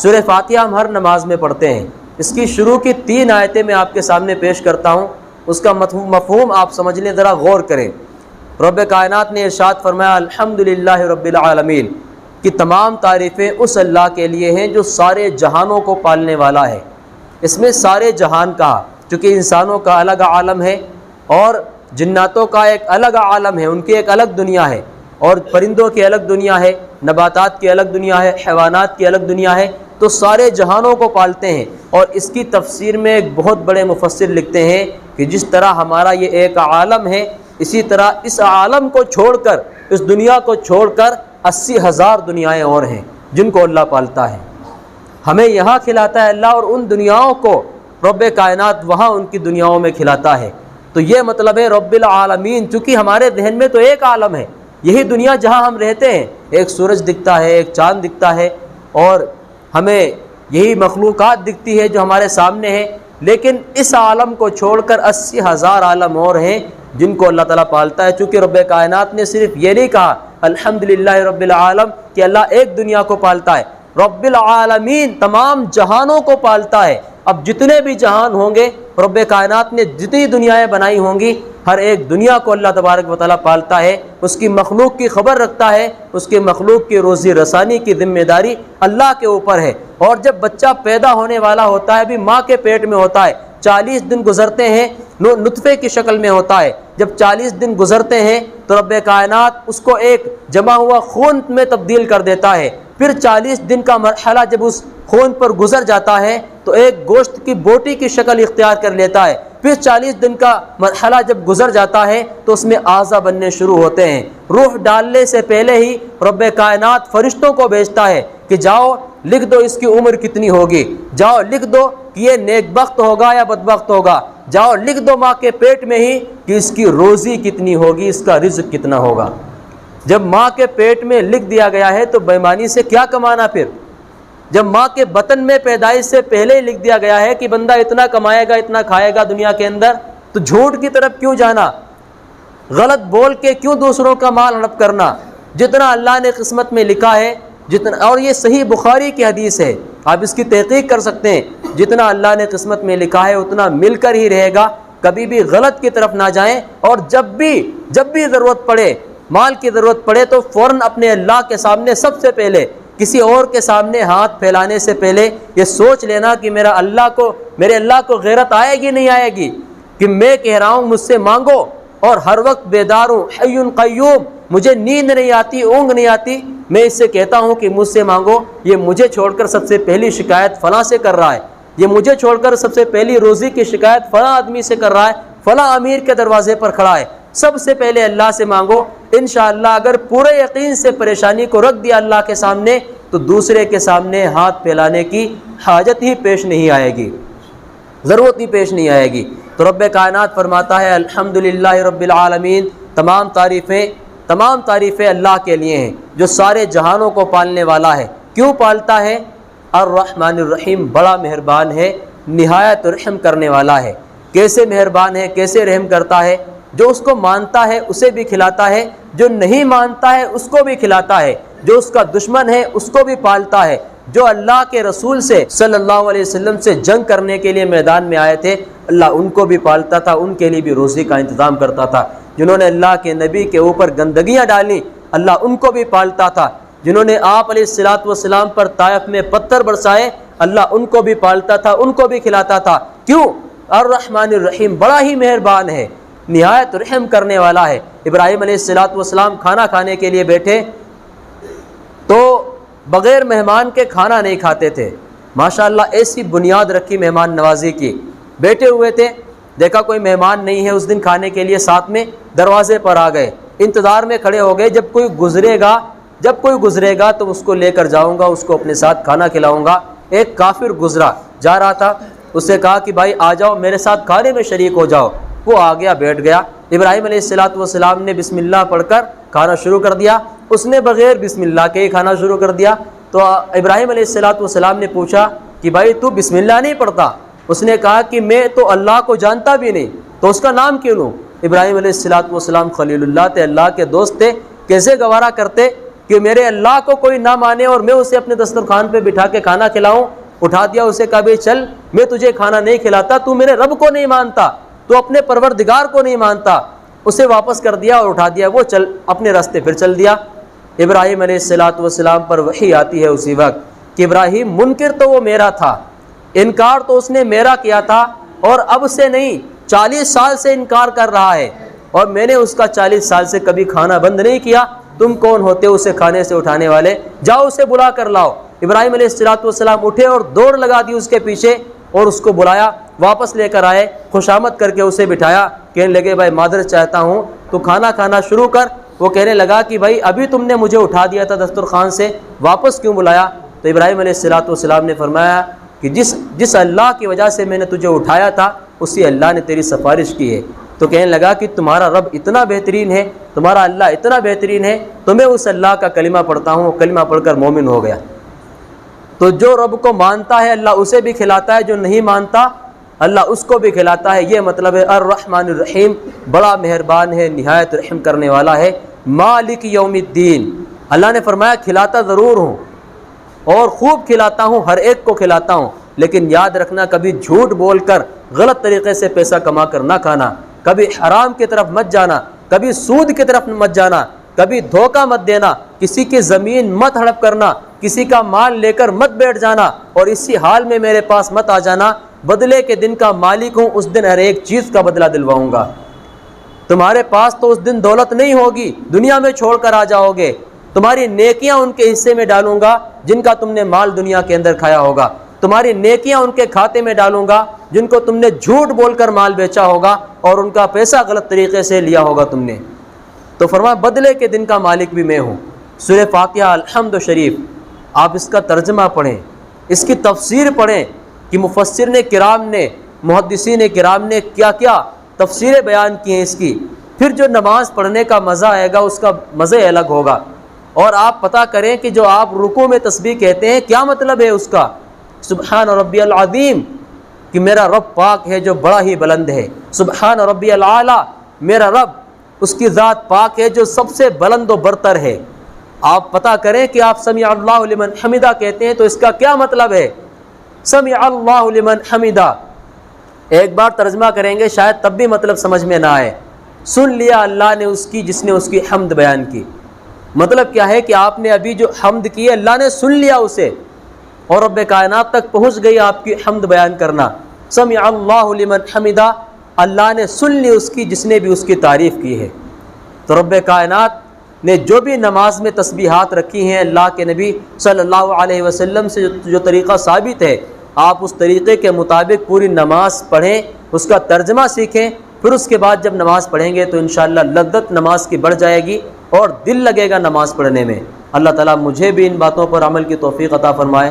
سورہ فاتحہ ہم ہر نماز میں پڑھتے ہیں، اس کی شروع کی 3 آیتیں میں آپ کے سامنے پیش کرتا ہوں، اس کا مفہوم آپ سمجھ لیں، ذرا غور کریں۔ رب کائنات نے ارشاد فرمایا الحمدللہ رب العالمین، کہ تمام تعریفیں اس اللہ کے لیے ہیں جو سارے جہانوں کو پالنے والا ہے۔ اس میں سارے جہان کہا، چونکہ انسانوں کا الگ عالم ہے اور جناتوں کا ایک الگ عالم ہے، ان کی ایک الگ دنیا ہے، اور پرندوں کی الگ دنیا ہے، نباتات کی الگ دنیا ہے، حیوانات کی الگ دنیا ہے، تو سارے جہانوں کو پالتے ہیں۔ اور اس کی تفسیر میں ایک بہت بڑے مفسر لکھتے ہیں کہ جس طرح ہمارا یہ ایک عالم ہے، اسی طرح اس عالم کو چھوڑ کر، اس دنیا کو چھوڑ کر 80,000 دنیایں اور ہیں جن کو اللہ پالتا ہے۔ ہمیں یہاں کھلاتا ہے اللہ، اور ان دنیاؤں کو رب کائنات وہاں ان کی دنیاؤں میں کھلاتا ہے۔ تو یہ مطلب ہے رب العالمین، چونکہ ہمارے ذہن میں تو ایک عالم ہے، یہی دنیا جہاں ہم رہتے ہیں، ایک سورج دکھتا ہے، ایک چاند دکھتا ہے، اور ہمیں یہی مخلوقات دکھتی ہے جو ہمارے سامنے ہے، لیکن اس عالم کو چھوڑ کر 80,000 عالم اور ہیں جن کو اللہ تعالیٰ پالتا ہے۔ چونکہ رب کائنات نے صرف یہ نہیں کہا الحمدللہ رب العالم کہ اللہ ایک دنیا کو پالتا ہے، رب العالمین تمام جہانوں کو پالتا ہے۔ اب جتنے بھی جہان ہوں گے، رب کائنات نے جتنی دنیایں بنائی ہوں گی، ہر ایک دنیا کو اللہ تبارک و تعالیٰ پالتا ہے، اس کی مخلوق کی خبر رکھتا ہے، اس کے مخلوق کی روزی رسانی کی ذمہ داری اللہ کے اوپر ہے۔ اور جب بچہ پیدا ہونے والا ہوتا ہے، بھی ماں کے پیٹ میں ہوتا ہے، 40 دن گزرتے ہیں، نطفے کی شکل میں ہوتا ہے، جب 40 دن گزرتے ہیں تو رب کائنات اس کو ایک جمع ہوا خون میں تبدیل کر دیتا ہے۔ پھر 40 دن کا مرحلہ جب اس خون پر گزر جاتا ہے تو ایک گوشت کی بوٹی کی شکل اختیار کر لیتا ہے۔ پھر 40 دن کا مرحلہ جب گزر جاتا ہے تو اس میں اعضا بننے شروع ہوتے ہیں۔ روح ڈالنے سے پہلے ہی رب کائنات فرشتوں کو بھیجتا ہے کہ جاؤ لکھ دو اس کی عمر کتنی ہوگی، جاؤ لکھ دو کہ یہ نیک بخت ہوگا یا بدبخت ہوگا، جاؤ لکھ دو ماں کے پیٹ میں ہی کہ اس کی روزی کتنی ہوگی، اس کا رزق کتنا ہوگا۔ جب ماں کے پیٹ میں لکھ دیا گیا ہے تو بے ایمانی سے کیا کمانا پھر؟ جب ماں کے بطن میں پیدائش سے پہلے ہی لکھ دیا گیا ہے کہ بندہ اتنا کمائے گا، اتنا کھائے گا دنیا کے اندر، تو جھوٹ کی طرف کیوں جانا؟ غلط بول کے کیوں دوسروں کا مال ہڑپ کرنا؟ جتنا اللہ نے قسمت میں لکھا ہے، جتنا، اور یہ صحیح بخاری کی حدیث ہے، آپ اس کی تحقیق کر سکتے ہیں، جتنا اللہ نے قسمت میں لکھا ہے اتنا مل کر ہی رہے گا، کبھی بھی غلط کی طرف نہ جائیں۔ اور جب بھی ضرورت پڑے، مال کی ضرورت پڑے تو فوراً اپنے اللہ کے سامنے سب سے پہلے، کسی اور کے سامنے ہاتھ پھیلانے سے پہلے یہ سوچ لینا کہ میرے اللہ کو غیرت آئے گی نہیں آئے گی کہ میں کہہ رہا ہوں مجھ سے مانگو، اور ہر وقت بیدار ہوں، حی قیوم، مجھے نیند نہیں آتی، اونگ نہیں آتی، میں اس سے کہتا ہوں کہ مجھ سے مانگو۔ یہ مجھے چھوڑ کر سب سے پہلی شکایت فلاں سے کر رہا ہے، یہ مجھے چھوڑ کر سب سے پہلی روزی کی شکایت فلاں آدمی سے کر رہا ہے، فلاں امیر کے دروازے پر کھڑا ہے۔ سب سے پہلے اللہ سے مانگو، انشاءاللہ اگر پورے یقین سے پریشانی کو رکھ دیا اللہ کے سامنے تو دوسرے کے سامنے ہاتھ پھیلانے کی حاجت ہی پیش نہیں آئے گی، ضرورت ہی پیش نہیں آئے گی۔ تو رب کائنات فرماتا ہے الحمدللہ رب العالمین، تمام تعریفیں اللہ کے لیے ہیں جو سارے جہانوں کو پالنے والا ہے۔ کیوں پالتا ہے؟ الرحمن الرحیم، بڑا مہربان ہے، نہایت رحم کرنے والا ہے۔ کیسے مہربان ہے، کیسے رحم کرتا ہے؟ جو اس کو مانتا ہے اسے بھی کھلاتا ہے، جو نہیں مانتا ہے اس کو بھی کھلاتا ہے، جو اس کا دشمن ہے اس کو بھی پالتا ہے۔ جو اللہ کے رسول سے صلی اللہ علیہ وسلم سے جنگ کرنے کے لیے میدان میں آئے تھے، اللہ ان کو بھی پالتا تھا، ان کے لیے بھی روزی کا انتظام کرتا تھا۔ جنہوں نے اللہ کے نبی کے اوپر گندگیاں ڈالیں، اللہ ان کو بھی پالتا تھا۔ جنہوں نے آپ علیہ السلام پر طائف میں پتھر برسائے، اللہ ان کو بھی پالتا تھا، ان کو بھی کھلاتا تھا۔ کیوں؟ الرحمن الرحیم، بڑا ہی مہربان ہے، نہایت رحم کرنے والا ہے۔ ابراہیم علیہ السلام کھانا کھانے کے لیے بیٹھے تو بغیر مہمان کے کھانا نہیں کھاتے تھے، ماشاءاللہ ایسی بنیاد رکھی مہمان نوازی کی۔ بیٹھے ہوئے تھے، دیکھا کوئی مہمان نہیں ہے اس دن کھانے کے لیے، ساتھ میں دروازے پر آ گئے، انتظار میں کھڑے ہو گئے، جب کوئی گزرے گا تو اس کو لے کر جاؤں گا، اس کو اپنے ساتھ کھانا کھلاؤں گا۔ ایک کافر گزرا جا رہا تھا، اس سے کہا کہ بھائی آ جاؤ میرے ساتھ کھانے میں شریک ہو جاؤ۔ وہ آ گیا، بیٹھ گیا۔ ابراہیم علیہ السلام نے بسم اللہ پڑھ کر کھانا شروع کر دیا، اس نے بغیر بسم اللہ کے ہی کھانا شروع کر دیا۔ تو ابراہیم علیہ السلام نے پوچھا کہ بھائی تو بسم اللہ نہیں پڑھتا؟ اس نے کہا کہ میں تو اللہ کو جانتا بھی نہیں، تو اس کا نام کیوں لوں؟ ابراہیم علیہ السلام خلیل اللہ تھے، اللہ کے دوست تھے، کیسے گوارا کرتے کہ میرے اللہ کو کوئی نہ مانے اور میں اسے اپنے دسترخوان پہ بٹھا کے کھانا کھلاؤں؟ اٹھا دیا اسے، کہا بھائی چل میں تجھے کھانا نہیں کھلاتا، تو میرے رب کو نہیں مانتا، تو اپنے پروردگار کو نہیں مانتا۔ اسے واپس کر دیا اور اٹھا دیا، وہ چل اپنے راستے پھر چل دیا۔ ابراہیم علیہ السلام پر وحی آتی ہے اسی وقت کہ ابراہیم منکر تو وہ میرا تھا، انکار تو اس نے میرا کیا تھا، اور اب سے نہیں 40 سال سے انکار کر رہا ہے، اور میں نے اس کا 40 سال سے کبھی کھانا بند نہیں کیا۔ تم کون ہوتے اسے کھانے سے اٹھانے والے؟ جاؤ اسے بلا کر لاؤ۔ ابراہیم علیہ السلام اٹھے اور دوڑ لگا دی اس کے پیچھے اور اس کو بلایا، واپس لے کر آئے، خوشامد کر کے اسے بٹھایا، کہنے لگے بھائی معذرت چاہتا ہوں، تو کھانا کھانا شروع کر۔ وہ کہنے لگا کہ بھائی ابھی تم نے مجھے اٹھا دیا تھا دسترخوان سے، واپس کیوں بلایا؟ تو ابراہیم علیہ السلام نے فرمایا کہ جس اللہ کی وجہ سے میں نے تجھے اٹھایا تھا اسی اللہ نے تیری سفارش کی ہے۔ تو کہنے لگا کہ تمہارا رب اتنا بہترین ہے، تمہارا اللہ اتنا بہترین ہے، تو میں اس اللہ کا کلمہ پڑھتا ہوں، وہ کلمہ پڑھ کر مومن ہو گیا۔ تو جو رب کو مانتا ہے اللہ اسے بھی کھلاتا ہے، جو نہیں مانتا اللہ اس کو بھی کھلاتا ہے۔ یہ مطلب ہے الرحمن الرحیم، بڑا مہربان ہے، نہایت رحم کرنے والا ہے، مالک یوم الدین۔ اللہ نے فرمایا کھلاتا ضرور ہوں اور خوب کھلاتا ہوں، ہر ایک کو کھلاتا ہوں، لیکن یاد رکھنا کبھی جھوٹ بول کر غلط طریقے سے پیسہ کما کر نہ کھانا، کبھی حرام کی طرف مت جانا، کبھی سود کی طرف مت جانا، کبھی دھوکہ مت دینا، کسی کی زمین مت ہڑپ کرنا، کسی کا مال لے کر مت بیٹھ جانا اور اسی حال میں میرے پاس مت آ جانا۔ بدلے کے دن کا مالک ہوں، اس دن ہر ایک چیز کا بدلہ دلواؤں گا۔ تمہارے پاس تو اس دن دولت نہیں ہوگی، دنیا میں چھوڑ کر آ جاؤ گے، تمہاری نیکیاں ان کے حصے میں ڈالوں گا جن کا تم نے مال دنیا کے اندر کھایا ہوگا، تمہاری نیکیاں ان کے کھاتے میں ڈالوں گا جن کو تم نے جھوٹ بول کر مال بیچا ہوگا اور ان کا پیسہ غلط طریقے سے لیا ہوگا تم نے۔ تو فرمایا بدلے کے دن کا مالک بھی میں ہوں۔ سورہ فاتحہ الحمد شریف آپ اس کا ترجمہ پڑھیں، اس کی تفسیر پڑھیں کہ مفسرین کرام نے، محدثین کرام نے کیا کیا تفسیریں بیان کی ہیں اس کی۔ پھر جو نماز پڑھنے کا مزہ آئے گا اس کا مزہ الگ ہوگا۔ اور آپ پتہ کریں کہ جو آپ رکوع میں تسبیح کہتے ہیں کیا مطلب ہے اس کا؟ سبحان ربی العظیم، کہ میرا رب پاک ہے جو بڑا ہی بلند ہے۔ سبحان ربی العالی، میرا رب اس کی ذات پاک ہے جو سب سے بلند و برتر ہے۔ آپ پتہ کریں کہ آپ سمیع اللہ لمن حمدہ کہتے ہیں تو اس کا کیا مطلب ہے؟ سمیع اللہ لمن حمدہ ایک بار ترجمہ کریں گے شاید تب بھی مطلب سمجھ میں نہ آئے۔ سن لیا اللہ نے اس کی جس نے اس کی حمد بیان کی۔ مطلب کیا ہے کہ آپ نے ابھی جو حمد کی ہے اللہ نے سن لیا اسے، اور رب کائنات تک پہنچ گئی آپ کی حمد بیان کرنا۔ سمع اللہ لمن حمدہ، اللہ نے سن لی اس کی جس نے بھی اس کی تعریف کی ہے۔ تو رب کائنات نے جو بھی نماز میں تسبیحات رکھی ہیں اللہ کے نبی صلی اللہ علیہ وسلم سے جو طریقہ ثابت ہے، آپ اس طریقے کے مطابق پوری نماز پڑھیں، اس کا ترجمہ سیکھیں، پھر اس کے بعد جب نماز پڑھیں گے تو انشاءاللہ لذت نماز کی بڑھ جائے گی اور دل لگے گا نماز پڑھنے میں۔ اللہ تعالیٰ مجھے بھی ان باتوں پر عمل کی توفیق عطا فرمائے۔